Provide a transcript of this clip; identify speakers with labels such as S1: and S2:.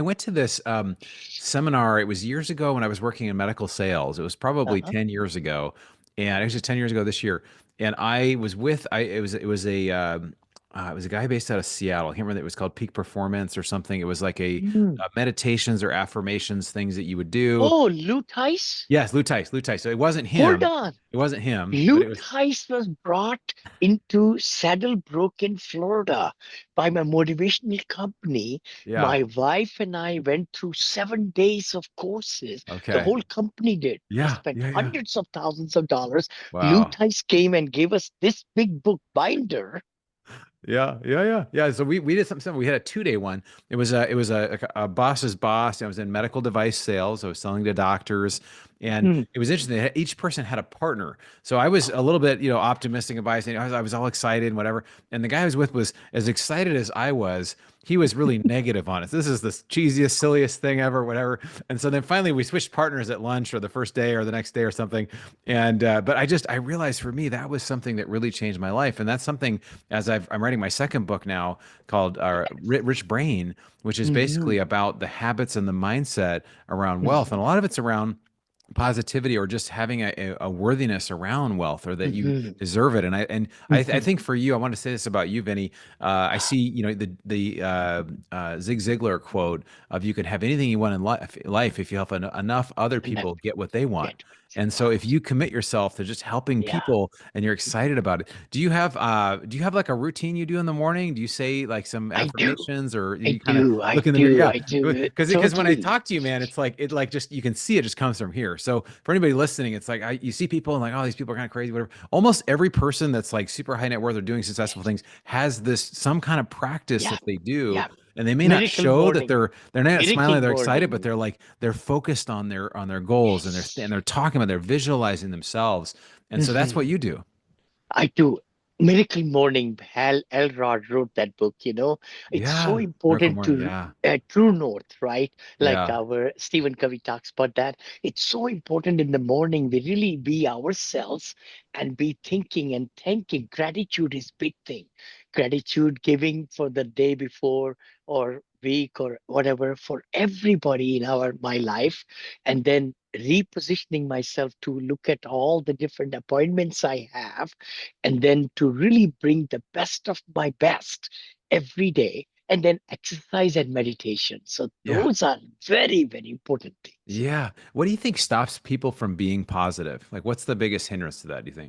S1: I went to this seminar. It was years ago when I was working in medical sales. It was probably
S2: Uh-huh.
S1: 10 years ago. And actually 10 years ago this year. And I was with I it was a guy based out of Seattle. I can't remember. It was called Peak Performance or something. It was like a
S2: Mm.
S1: meditations or affirmations things that you would do.
S2: Oh, Lou Tice?
S1: Yes, Lou Tice, Lou Tice. So it wasn't
S2: Hold
S1: him.
S2: on.
S1: It wasn't him, but
S2: Lou
S1: it was
S2: Tice was brought into Saddlebrook in Florida by my motivational company.
S1: yeah.
S2: My wife and I went through 7 days of courses. The
S1: Okay.
S2: whole company did. We
S1: Yeah,
S2: spent
S1: yeah, yeah.
S2: hundreds of thousands of dollars. Lou
S1: Wow.
S2: Tice came and gave us this big book binder.
S1: Yeah, yeah, yeah, yeah. So we did something similar. We had a 2 day one. It was a boss's boss. I was in medical device sales. I was selling to doctors, and
S2: Hmm.
S1: it was interesting. Each person had a partner. So I was a little bit, optimistic and biased. And I was all excited and whatever. And the guy I was with was as excited as I was. He was really negative on it. This is the cheesiest, silliest thing ever, whatever. And so then finally we switched partners at lunch or the first day or the next day or something. And but I realized for me that was something that really changed my life, and that's something I'm writing my second book now called Rich Brain, which is basically
S2: Mhm.
S1: about the habits and the mindset around wealth. And a
S2: Mhm.
S1: lot of it's around positivity or just having a worthiness around wealth or that you
S2: Mhm.
S1: deserve it. And I
S2: Mhm.
S1: think for you, I want to say this about you, Vinny. I see, the Zig Ziglar quote of you can have anything you want in life if you help enough other
S2: And then
S1: people get what they want.
S2: get what you
S1: And so if
S2: want.
S1: you commit yourself to just helping
S2: Yeah.
S1: people and you're excited about it, do you have like a routine you do in the morning? Do you say like some
S2: I do.
S1: affirmations or
S2: I
S1: you kind of
S2: do. I
S1: look in the mirror?
S2: do.
S1: Yeah.
S2: I do.
S1: Because when I
S2: Totally.
S1: talk to you, man, it's like it like just you can see it just comes from here. So for anybody listening, it's like you see people and like, oh, these people are kind of crazy, whatever. Almost every person that's like super high net worth or doing successful
S2: Yes.
S1: things has this some kind of practice
S2: Yeah.
S1: that they do.
S2: Yeah.
S1: And they may not
S2: Miracle
S1: show that
S2: morning.
S1: they're not
S2: Miracle
S1: smiling, they're excited, but
S2: morning.
S1: they're focused on their goals and
S2: Yes.
S1: they're talking about they're visualizing themselves. And so that's what
S2: Mhm.
S1: you do.
S2: I do. Miracle Morning, Hal Elrod wrote that book, you know. It's so
S1: Yeah. Miracle
S2: important
S1: Morning.
S2: to
S1: Yeah.
S2: True North, right? Like
S1: Yeah.
S2: our Stephen Covey talks about that. It's so important in the morning we really be ourselves and be thinking and thanking. Gratitude is big thing. Gratitude giving for the day before or week or whatever for everybody in our my life, and then repositioning myself to look at all the different appointments I have and then to really bring the best of my best every day, and then exercise and meditation. So
S1: Yeah.
S2: those are very, very important things.
S1: Yeah. What do you think stops people from being positive? Like, what's the biggest hindrance to that, do you think?